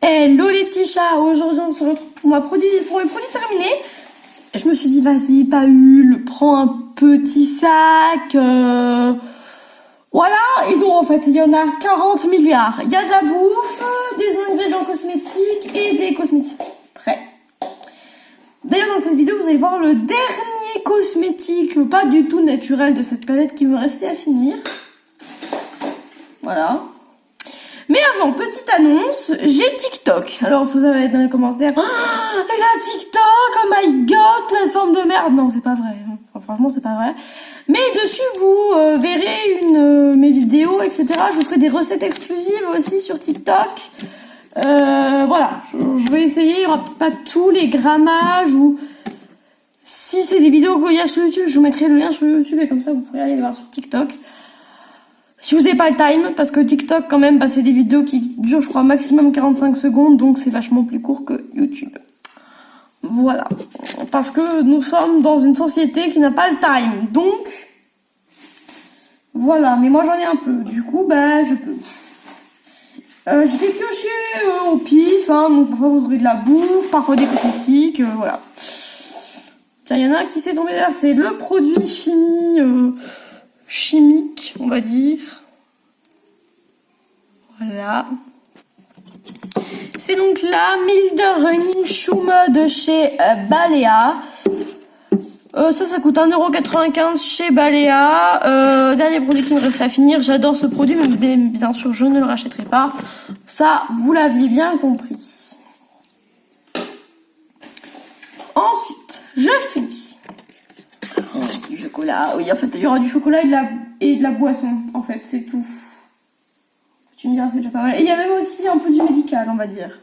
Hello les petits chats, aujourd'hui on se retrouve pour mes produits terminés. Et je me suis dit vas-y Paul, prends un petit sac, voilà. Et donc en fait il y en a 40 milliards. Il y a de la bouffe, des ingrédients cosmétiques et des cosmétiques prêts. D'ailleurs dans cette vidéo vous allez voir le dernier cosmétique pas du tout naturel de cette palette qui me restait à finir. Voilà. Mais avant, petite annonce, j'ai TikTok. Alors, vous allez être dans les commentaires. Ah, elle a TikTok, oh my god, plateforme de merde. Non, c'est pas vrai. Enfin, franchement, c'est pas vrai. Mais dessus, vous verrez mes vidéos, etc. Je vous ferai des recettes exclusives aussi sur TikTok. Voilà, je vais essayer. Il y aura peut-être pas tous les grammages ou si c'est des vidéos qu'il y a sur YouTube, je vous mettrai le lien sur YouTube et comme ça, vous pourrez aller les voir sur TikTok. Si vous n'avez pas le time, parce que TikTok quand même, c'est des vidéos qui durent je crois maximum 45 secondes, donc c'est vachement plus court que YouTube. Voilà. Parce que nous sommes dans une société qui n'a pas le time, donc voilà. Mais moi j'en ai un peu, du coup je peux. Je vais piocher au pif, hein, donc parfois vous aurez de la bouffe, parfois des cosmétiques, voilà. Tiens, il y en a un qui s'est tombé là, c'est le produit fini chimique, on va dire. Voilà. C'est donc la Milder Running Shoe de chez Balea. Ça coûte 1,95€ chez Balea. Dernier produit qui me reste à finir. J'adore ce produit, mais bien sûr, je ne le rachèterai pas. Ça, vous l'aviez bien compris. Ensuite, je finis. Du chocolat, oui, en fait, il y aura du chocolat et de la boisson, en fait, c'est tout. Tu me diras, c'est déjà pas mal. Et il y a même aussi un peu du médical, on va dire.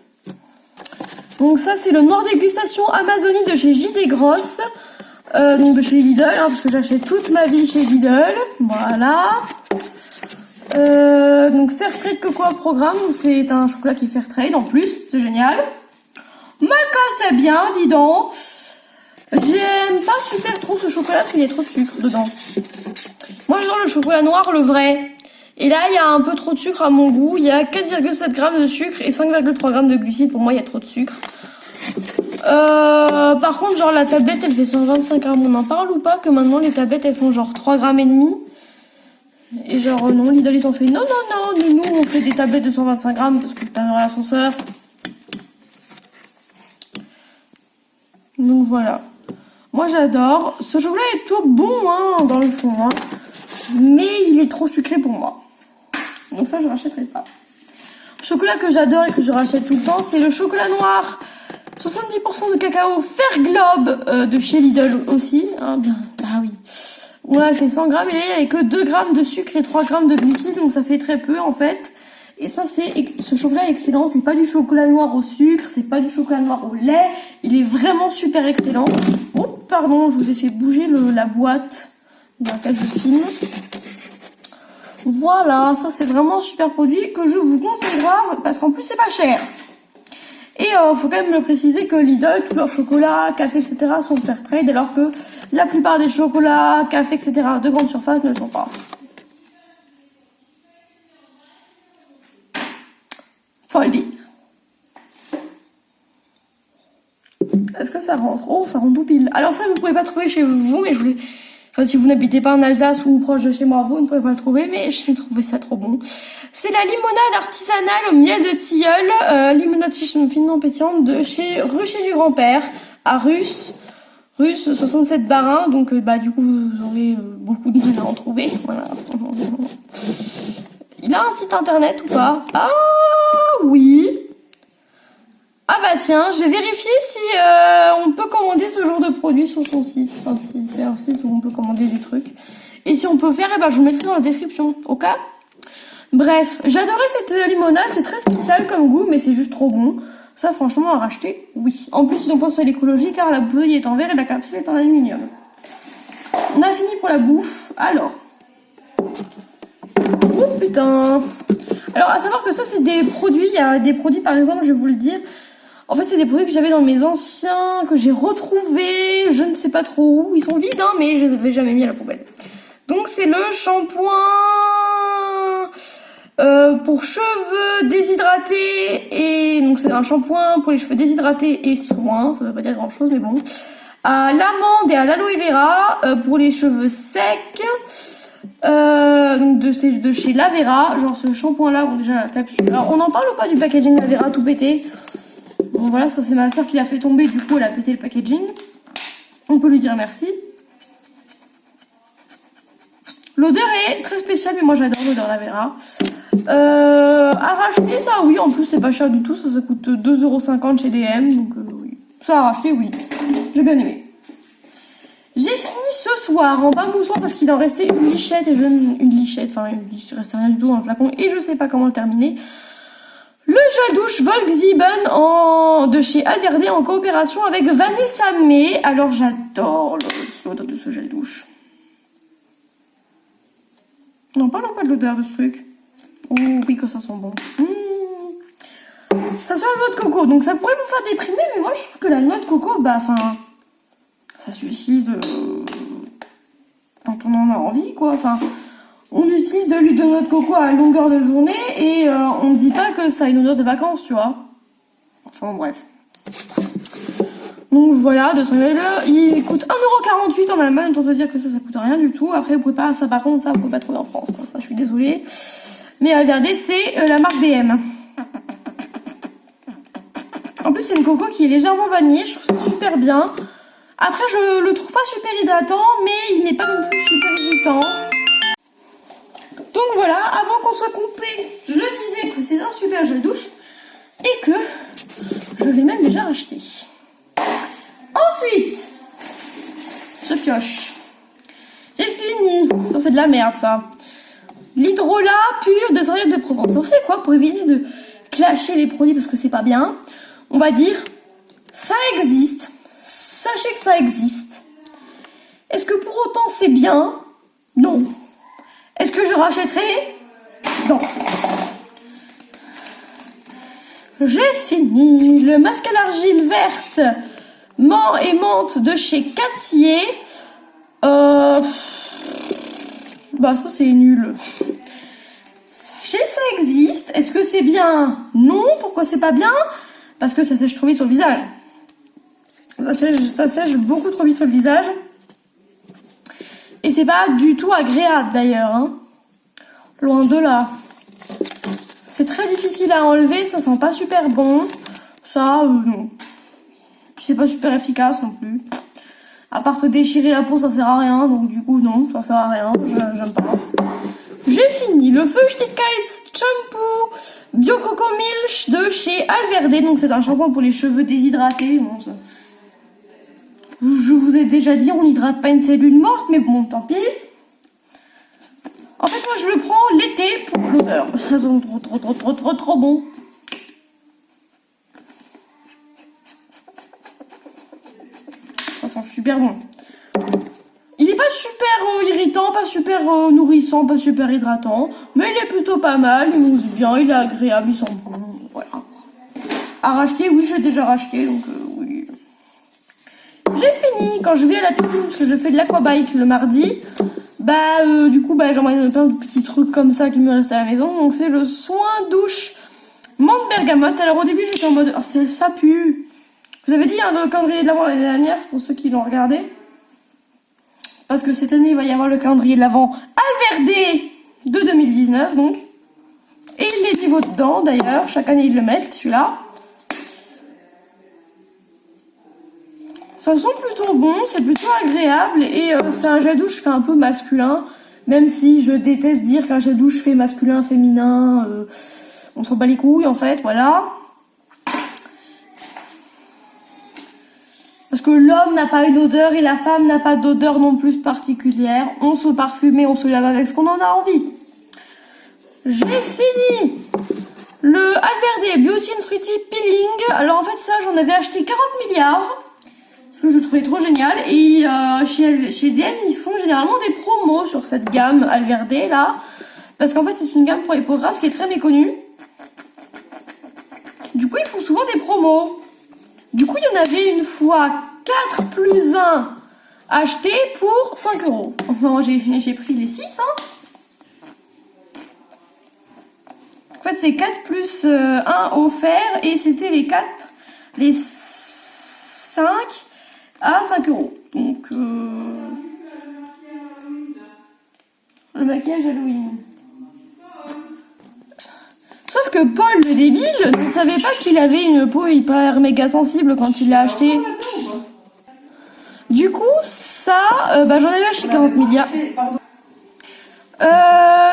Donc ça, c'est le noir dégustation Amazonie de chez JD Gross, donc de chez Lidl, hein, parce que j'achète toute ma vie chez Lidl. Voilà. Donc Fairtrade Cocoa Programme, c'est un chocolat qui est Fairtrade en plus, c'est génial. Mais quand c'est bien, dis donc. J'aime pas super trop ce chocolat parce qu'il y a trop de sucre dedans. Moi j'adore le chocolat noir, le vrai. Et là il y a un peu trop de sucre à mon goût. Il y a 4,7 g de sucre et 5,3 g de glucides. Pour moi il y a trop de sucre. Par contre genre la tablette elle fait 125 g. On en parle ou pas que maintenant les tablettes elles font genre 3,5 g. Et genre non, Lidl ils ont fait non, nous on fait des tablettes de 125 g parce que t'as l'ascenseur. Donc voilà. Moi j'adore. Ce chocolat est tout bon hein, dans le fond. Hein. Mais il est trop sucré pour moi. Donc ça je rachèterai pas. Le chocolat que j'adore et que je rachète tout le temps, c'est le chocolat noir. 70% de cacao Fairglobe de chez Lidl aussi. Hein, bien, bah oui. Ouais, elle fait 100 g et il n'y a que 2 g de sucre et 3 g de glucides. Donc ça fait très peu en fait. Et ça, ce chocolat est excellent. C'est pas du chocolat noir au sucre, c'est pas du chocolat noir au lait. Il est vraiment super excellent. Oh, pardon, je vous ai fait bouger la boîte dans laquelle je filme. Voilà, ça c'est vraiment un super produit que je vous conseille grave parce qu'en plus c'est pas cher. Et faut quand même me préciser que Lidl, tous leurs chocolats, café, etc. sont Fairtrade alors que la plupart des chocolats, café, etc. de grande surface ne le sont pas. Faut le dire. Est-ce que ça rentre? Oh, ça rentre tout pile. Alors ça, vous pouvez pas trouver chez vous, mais je voulais... Enfin, si vous n'habitez pas en Alsace ou proche de chez moi, vous ne pouvez pas le trouver, mais j'ai trouvé ça trop bon. C'est la limonade artisanale au miel de tilleul, limonade finement pétillante de chez Rucher du Grand-Père, à Russe 67 donc du coup, vous aurez beaucoup de mal à en trouver. Voilà. Il a un site internet ou pas? Ah oui. Ah bah tiens, je vais vérifier si on peut commander ce genre de produit sur son site. Enfin, si c'est un site où on peut commander des trucs. Et si on peut faire, je vous mettrai dans la description, ok? Bref, j'adorais cette limonade, c'est très spécial comme goût, mais c'est juste trop bon. Ça, franchement, à racheter, oui. En plus, ils ont pensé à l'écologie car la bouteille est en verre et la capsule est en aluminium. On a fini pour la bouffe. Alors. Oh putain. Alors, à savoir que ça, c'est des produits. Il y a des produits, par exemple, je vais vous le dire. En fait, c'est des produits que j'avais dans mes anciens, que j'ai retrouvés. Je ne sais pas trop où. Ils sont vides, hein, mais je ne les avais jamais mis à la poubelle. Donc, c'est le shampoing Pour cheveux déshydratés et donc c'est un shampoing pour les cheveux déshydratés et soins, ça veut pas dire grand chose mais bon. À l'amande et à l'aloe vera pour les cheveux secs. Donc de chez Lavera, genre ce shampoing là, bon déjà la capsule. Alors on n'en parle ou pas du packaging Lavera tout pété? Bon voilà, ça c'est ma soeur qui l'a fait tomber, du coup elle a pété le packaging. On peut lui dire merci. L'odeur est très spéciale, mais moi j'adore l'odeur Lavera. À racheter ça, oui, en plus c'est pas cher du tout, ça coûte 2,50 € chez DM, donc oui. Ça à racheter, oui. J'ai bien aimé. J'ai fini ce soir en bain moussant parce qu'il en restait une lichette, enfin il restait rien du tout dans le flacon et je sais pas comment le terminer. Le gel douche Volkswagen de chez Alverde en coopération avec Vanessa May. Alors j'adore l'odeur de ce gel douche. Non, parlons pas de l'odeur de ce truc. Oh oui, que ça sent bon. Ça sent la noix de coco, donc ça pourrait vous faire déprimer, mais moi je trouve que la noix de coco, bah enfin, ça suffit quand on en a envie, quoi. Enfin, on utilise de l'huile de noix de coco à longueur de journée et on ne dit pas que ça a une odeur de vacances, tu vois. Enfin bref. Donc voilà, 200 ml, il coûte 1,48 € en Allemagne, autant te dire que ça coûte rien du tout. Après, vous pouvez pas, ça par contre, ça vous pouvez pas trouver en France, ça je suis désolée. Mais regardez, c'est la marque BM. En plus, c'est une coco qui est légèrement vanillée, je trouve ça super bien. Après, je le trouve pas super hydratant, mais il n'est pas non plus super irritant. Donc voilà, avant qu'on soit coupé, je disais que c'est un super gel douche et que je l'ai même déjà racheté. Ensuite, je pioche. J'ai fini. Ça, c'est de la merde, ça. L'hydrolat pur de serviette de Provence. Vous savez quoi, pour éviter de clasher les produits parce que c'est pas bien, on va dire, ça existe. Sachez que ça existe. Est-ce que pour autant c'est bien? Non. Est-ce que je rachèterai? Non. J'ai fini le masque à l'argile verte menthe et menthe de chez Cartier. Bah ça c'est nul. Sachez ça existe. Est-ce que c'est bien? Non. Pourquoi c'est pas bien? Parce que ça sèche trop vite sur le visage. Ça sèche beaucoup trop vite sur le visage. Et c'est pas du tout agréable d'ailleurs. Hein. Loin de là. C'est très difficile à enlever, ça sent pas super bon. Ça, non. C'est pas super efficace non plus. À part te déchirer la peau, ça sert à rien. Donc du coup, non, ça sert à rien. J'aime pas. J'ai fini le Feuchtigkeits Shampoo Bio Coco Milch de chez Alverde. Donc c'est un shampoing pour les cheveux déshydratés. Bon, ça... Je vous ai déjà dit, on n'hydrate pas une cellule morte, mais bon, tant pis. En fait, moi, je le prends l'été pour l'odeur. Ça sent trop bon. Ça sent super bon. Il est pas super irritant, pas super nourrissant, pas super hydratant. Mais il est plutôt pas mal, il mousse bien, il est agréable, il sent bon. Voilà. À racheter, oui, j'ai déjà racheté, donc oui. J'ai fini. Quand je vais à la piscine, parce que je fais de l'aquabike le mardi, du coup, j'emmène plein de petits trucs comme ça qui me restent à la maison. Donc, c'est le soin douche menthe bergamote. Alors, au début, j'étais en mode, oh, ça pue. Je vous avais dit, le calendrier de l'Avent l'année dernière, c'est pour ceux qui l'ont regardé. Parce que cette année, il va y avoir le calendrier de l'Avent Alverde de 2019, donc. Et les niveaux dedans, d'ailleurs. Chaque année, ils le mettent, celui-là. Ça sent plutôt bon, c'est plutôt agréable et c'est un gel douche fait un peu masculin, même si je déteste dire qu'un gel douche fait masculin, féminin, on s'en bat les couilles en fait, voilà. Parce que l'homme n'a pas une odeur et la femme n'a pas d'odeur non plus particulière, on se parfume et on se lave avec ce qu'on en a envie. J'ai fini le Alverde Beauty and Fruity Peeling, alors en fait ça j'en avais acheté 40 milliards. Que je trouvais trop génial et chez DM ils font généralement des promos sur cette gamme Alverde là parce qu'en fait c'est une gamme pour les peaux grasses qui est très méconnue. Du coup ils font souvent des promos. Du coup il y en avait une fois 4 plus 1 acheté pour 5 €. Enfin, j'ai pris les 6 hein. fait, c'est 4 plus 1 offert et c'était les 5 à 5 euros. Donc, le maquillage Halloween. Sauf que Paul, le débile, ne savait pas qu'il avait une peau hyper méga sensible quand il l'a acheté. Du coup, ça, j'en avais acheté 40 milliards.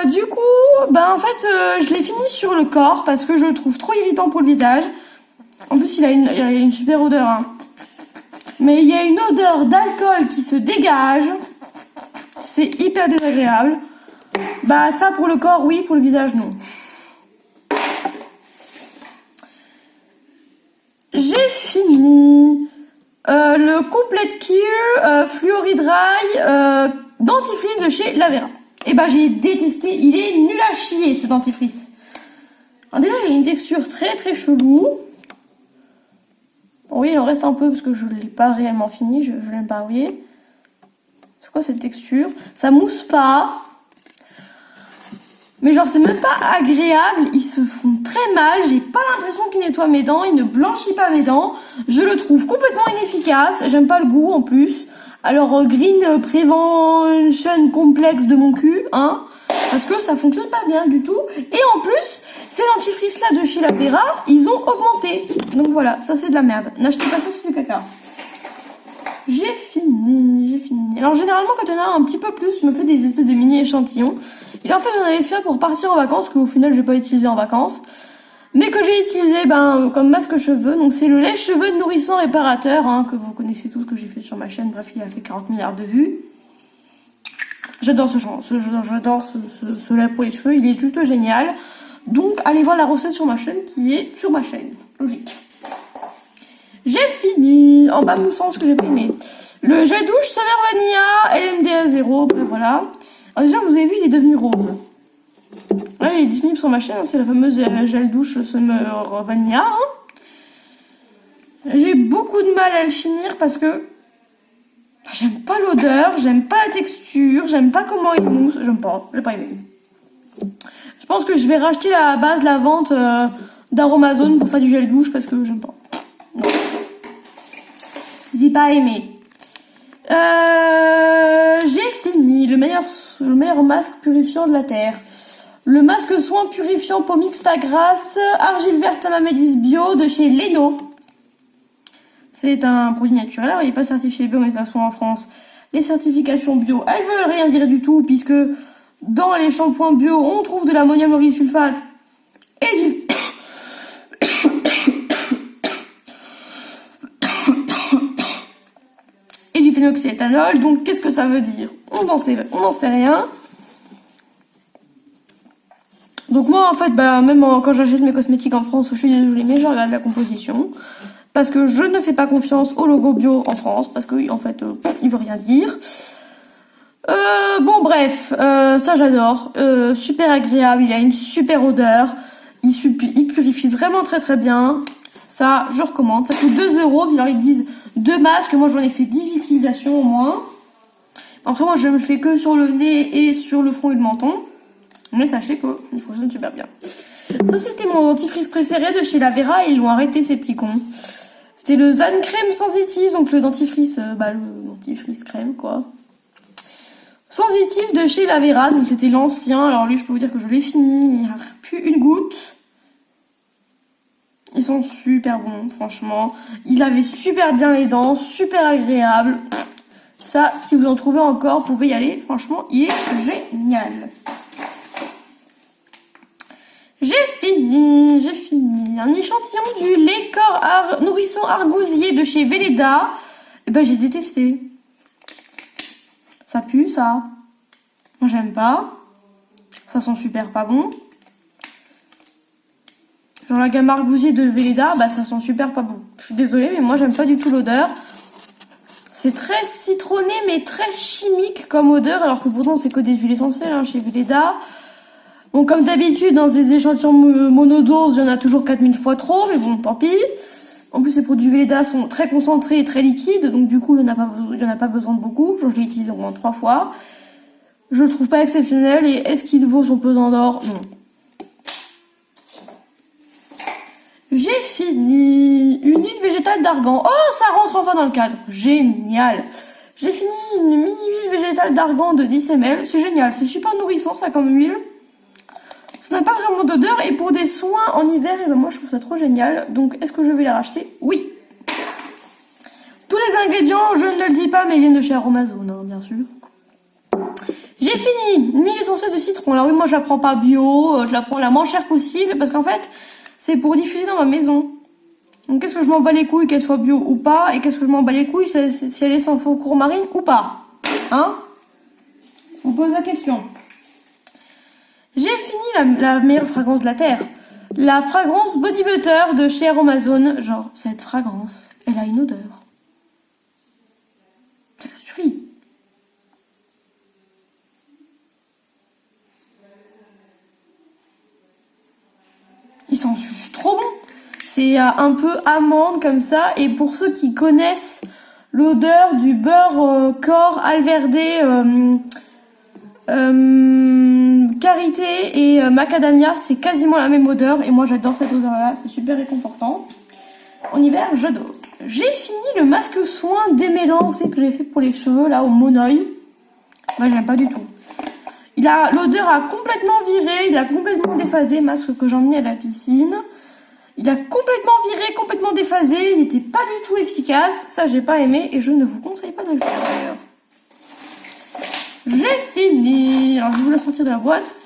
Du coup, en fait, je l'ai fini sur le corps parce que je le trouve trop irritant pour le visage. En plus, il a une super odeur. Hein. Mais il y a une odeur d'alcool qui se dégage. C'est hyper désagréable. Ça pour le corps, oui. Pour le visage, non. J'ai fini le Complete Cure Fluoridry dentifrice de chez Lavera. Et j'ai détesté, il est nul à chier ce dentifrice. Alors déjà il a une texture très très chelou. Oui, il en reste un peu parce que je l'ai pas réellement fini, je l'aime pas, vous voyez. C'est quoi cette texture? Ça mousse pas. Mais genre c'est même pas agréable, ils se font très mal, j'ai pas l'impression qu'il nettoie mes dents, il ne blanchit pas mes dents, je le trouve complètement inefficace, j'aime pas le goût en plus. Alors Green Prevention complexe de mon cul, hein, parce que ça fonctionne pas bien du tout. Et en plus, ces dentifrices là de chez Lavera, ils ont augmenté. Donc voilà, ça c'est de la merde. N'achetez pas ça, c'est du caca. J'ai fini. Alors généralement quand on a un petit peu plus, je me fais des espèces de mini échantillons. Et en fait j'en avais fait pour partir en vacances, qu'au final j'ai pas utilisé en vacances. Mais que j'ai utilisé comme masque cheveux. Donc c'est le lèche-cheveux nourrissant réparateur, hein, que vous connaissez tous, que j'ai fait sur ma chaîne. Bref, il a fait 40 milliards de vues. J'adore j'adore ce lait pour les cheveux, il est juste génial. Donc allez voir la recette sur ma chaîne qui est sur ma chaîne. Logique. J'ai fini. En bas moussant parce que j'ai pas aimé. Le gel douche Summer Vanilla LMDA 0. Bref, voilà. Alors déjà vous avez vu, il est devenu rose. Ouais, il est disponible sur ma chaîne, c'est la fameuse gel douche Summer Vanilla. Hein. J'ai beaucoup de mal à le finir parce que j'aime pas l'odeur, j'aime pas la texture, j'aime pas comment il mousse, j'aime pas, j'ai pas aimé. Je pense que je vais racheter la vente d'Aromazone pour faire du gel douche parce que j'aime pas. Non. J'ai pas aimé. J'ai fini le meilleur masque purifiant de la Terre. Le masque soin purifiant peau mixta grasse argile verte Amamédis bio de chez Leno. C'est un produit naturel, alors il n'est pas certifié bio, mais de toute façon en France, les certifications bio, elles veulent rien dire du tout, puisque dans les shampoings bio, on trouve de l'ammonium laurysulfate et du... et du phénoxyéthanol. Donc qu'est-ce que ça veut dire? On n'en sait rien. Donc moi en fait, même quand j'achète mes cosmétiques en France, je suis désolée, mais je regarde la composition. Parce que je ne fais pas confiance au logo bio en France, parce que en fait, il veut rien dire. Bon bref, ça j'adore. Super agréable, il a une super odeur. Il purifie vraiment très très bien. Ça, je recommande. Ça coûte 2 €. Alors ils disent 2 masques. Moi j'en ai fait 10 utilisations au moins. Après moi je me le fais que sur le nez et sur le front et le menton. Mais sachez qu'il fonctionne super bien. Ça c'était mon dentifrice préféré de chez Lavera. Ils l'ont arrêté ces petits cons. C'est le Zan Crème Sensitive. Donc le dentifrice, le dentifrice crème quoi. Sensitive de chez Lavera. Donc c'était l'ancien. Alors lui je peux vous dire que je l'ai fini. Il n'y a plus une goutte. Ils sont super bons franchement. Il avait super bien les dents. Super agréable. Ça si vous en trouvez encore vous pouvez y aller. Franchement il est génial. J'ai fini. Un échantillon du lait corps nourrissant argousier de chez Velleda. Et j'ai détesté. Ça pue ça. Moi j'aime pas. Ça sent super pas bon. Genre la gamme argousier de Velleda, ça sent super pas bon. Je suis désolée mais moi j'aime pas du tout l'odeur. C'est très citronné mais très chimique comme odeur alors que pourtant c'est que des huiles essentielles chez Velleda. Bon, comme d'habitude, dans des échantillons monodoses, il y en a toujours 4000 fois trop, mais bon, tant pis. En plus, ces produits Velleda sont très concentrés et très liquides, donc du coup, il n'y en a pas besoin de beaucoup. Je l'ai utilisé au moins 3 fois. Je le trouve pas exceptionnel, et est-ce qu'il vaut son pesant d'or? Non. végétale d'argan. Oh, ça rentre enfin dans le cadre. Génial. J'ai fini une mini huile végétale d'argan de 10 ml. C'est génial, c'est super nourrissant ça comme huile. Ça n'a pas vraiment d'odeur et pour des soins en hiver, et ben moi je trouve ça trop génial. Donc est-ce que je vais la racheter? Oui. Tous les ingrédients, je ne le dis pas, mais ils viennent de chez Aromazone, hein, bien sûr. J'ai fini une huile essentielle de citron. Alors oui, moi je la prends pas bio, je la prends la moins chère possible parce qu'en fait, c'est pour diffuser dans ma maison. Donc qu'est-ce que je m'en bats les couilles qu'elle soit bio ou pas, et qu'est-ce que je m'en bats les couilles si elle est sans faux courmarine ou pas. Hein? Je vous pose la question. J'ai fini la meilleure fragrance de la Terre. La fragrance Body Butter de chez Aromazone. Genre, cette fragrance, elle a une odeur. C'est la tuerie. Ils sont juste trop bons. C'est un peu amande comme ça. Et pour ceux qui connaissent l'odeur du beurre corps alverdé, karité et macadamia, c'est quasiment la même odeur. Et moi j'adore cette odeur là, c'est super réconfortant. En hiver, j'adore. J'ai fini le masque soin démêlant, vous savez, que j'ai fait pour les cheveux là au monoeil. Moi j'aime pas du tout. L'odeur a complètement viré, il a complètement déphasé, masque que j'emmenais à la piscine. Il a complètement viré, complètement déphasé, il n'était pas du tout efficace. Ça, j'ai pas aimé et je ne vous conseille pas de le faire d'ailleurs. J'ai fini. Alors, je vais vous la sortir de la boîte.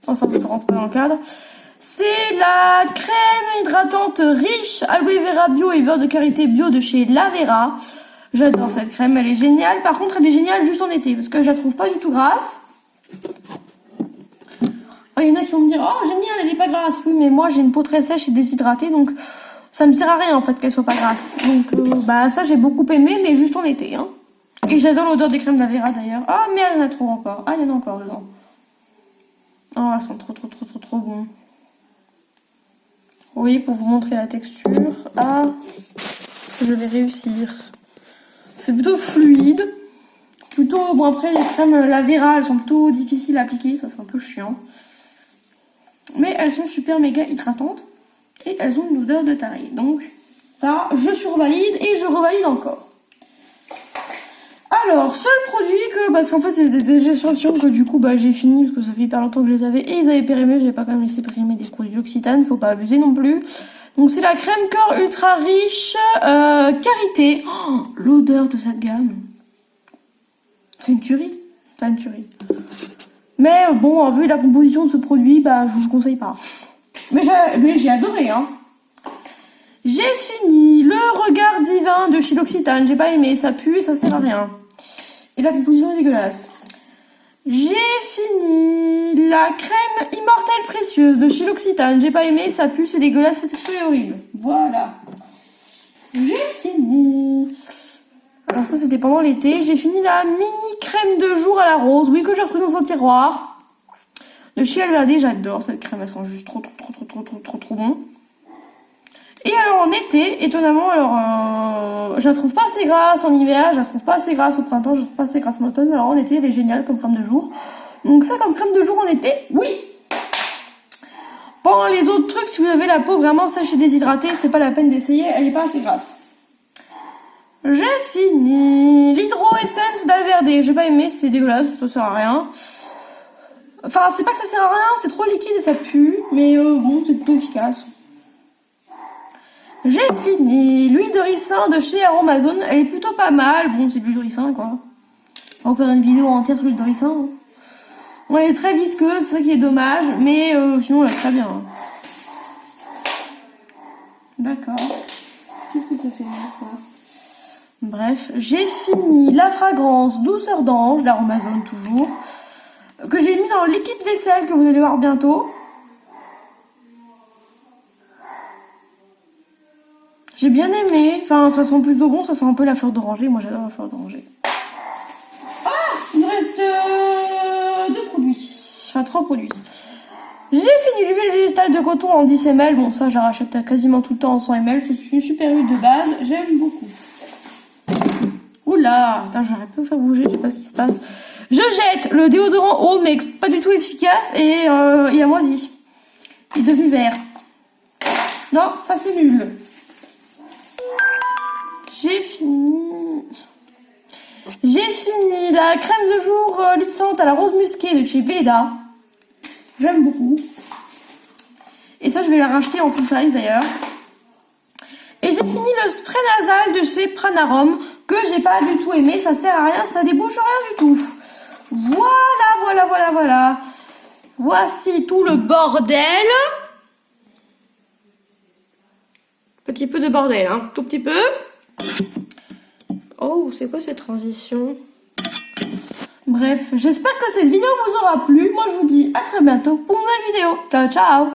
Enfin, vous rentrez dans le cadre. C'est la crème hydratante riche, aloe vera bio et beurre de karité bio de chez Lavera. J'adore cette crème, elle est géniale. Par contre, elle est géniale juste en été parce que je la trouve pas du tout grasse. Il y en a qui vont me dire, oh génial, elle est pas grasse. Oui, mais moi j'ai une peau très sèche et déshydratée, donc ça me sert à rien en fait qu'elle soit pas grasse. Donc ça j'ai beaucoup aimé, mais juste en été. Hein. Et j'adore l'odeur des crèmes d'Avera d'ailleurs. Ah mais il y en a trop encore. Ah il y en a encore dedans. Oh elles sont trop bon. Oui, pour vous montrer la texture. Ah, je vais réussir. C'est plutôt fluide. Plutôt, bon après les crèmes Lavera, elles sont plutôt difficiles à appliquer, ça c'est un peu chiant. Mais elles sont super méga hydratantes et elles ont une odeur de taré. Donc ça, je survalide et je revalide encore. Alors, seul produit que, parce qu'en fait c'est des échantillons que du coup j'ai fini parce que ça fait hyper longtemps que je les avais et ils avaient périmé, j'ai pas quand même laissé périmer des produits d'Occitane, faut pas abuser non plus. Donc c'est la crème corps ultra riche karité. Oh, l'odeur de cette gamme. C'est une tuerie. C'est une tuerie. Mais bon, vu la composition de ce produit, je vous le conseille pas. Mais j'ai adoré, hein. J'ai fini le regard divin de chez l'Occitane. J'ai pas aimé, ça pue, ça sert à rien. Et la composition est dégueulasse. J'ai fini la crème immortelle précieuse de chez l'Occitane. J'ai pas aimé, ça pue, c'est dégueulasse, cette texture est horrible. Voilà. J'ai fini. Alors ça c'était pendant l'été. J'ai fini la mini crème de jour à la rose. Oui, que j'ai repris dans un tiroir. De chez Alverde, j'adore cette crème. Elle sent juste trop bon. Et alors en été, étonnamment, je la trouve pas assez grasse en hiver. Je la trouve pas assez grasse au printemps. Je la trouve pas assez grasse en automne. Alors en été, elle est géniale comme crème de jour. Donc ça comme crème de jour en été, oui. Bon, les autres trucs, si vous avez la peau vraiment sèche et déshydratée, c'est pas la peine d'essayer. Elle est pas assez grasse. J'ai fini l'Hydro Essence d'Alverde. J'ai pas aimé, c'est dégueulasse, ça sert à rien. Enfin, c'est pas que ça sert à rien, c'est trop liquide et ça pue. Mais bon, c'est plutôt efficace. J'ai fini l'huile de ricin de chez Aromazone. Elle est plutôt pas mal. Bon, c'est de l'huile de ricin, quoi. On va faire une vidéo entière sur l'huile de ricin. Hein. Bon, elle est très visqueuse, c'est ça qui est dommage. Mais sinon, elle est très bien. Hein. D'accord. Qu'est-ce que ça fait ça? Bref, j'ai fini la fragrance douceur d'ange d'Aromazone toujours, que j'ai mis dans le liquide vaisselle que vous allez voir bientôt. J'ai bien aimé, enfin ça sent plutôt bon, ça sent un peu la fleur d'oranger, moi j'adore la fleur d'oranger. Ah, il me reste 2 produits, enfin 3 produits. J'ai fini l'huile végétale de coton en 10 ml, bon ça je rachète quasiment tout le temps en 100 ml, c'est une super huile de base, j'aime beaucoup. Oula, putain, j'aurais pu vous faire bouger, je sais pas ce qui se passe. Je jette le déodorant Old Mix, pas du tout efficace et il a moisi. Il est devenu vert. Non, ça c'est nul. J'ai fini la crème de jour lissante à la rose musquée de chez Velleda. J'aime beaucoup. Et ça, je vais la racheter en full size d'ailleurs. Et j'ai fini le spray nasal de chez Pranarom que j'ai pas du tout aimé. Ça sert à rien, ça débouche rien du tout. Voilà. Voici tout le bordel. Petit peu de bordel, hein, tout petit peu. Oh, c'est quoi cette transition? Bref, j'espère que cette vidéo vous aura plu. Moi, je vous dis à très bientôt pour une nouvelle vidéo. Ciao, ciao!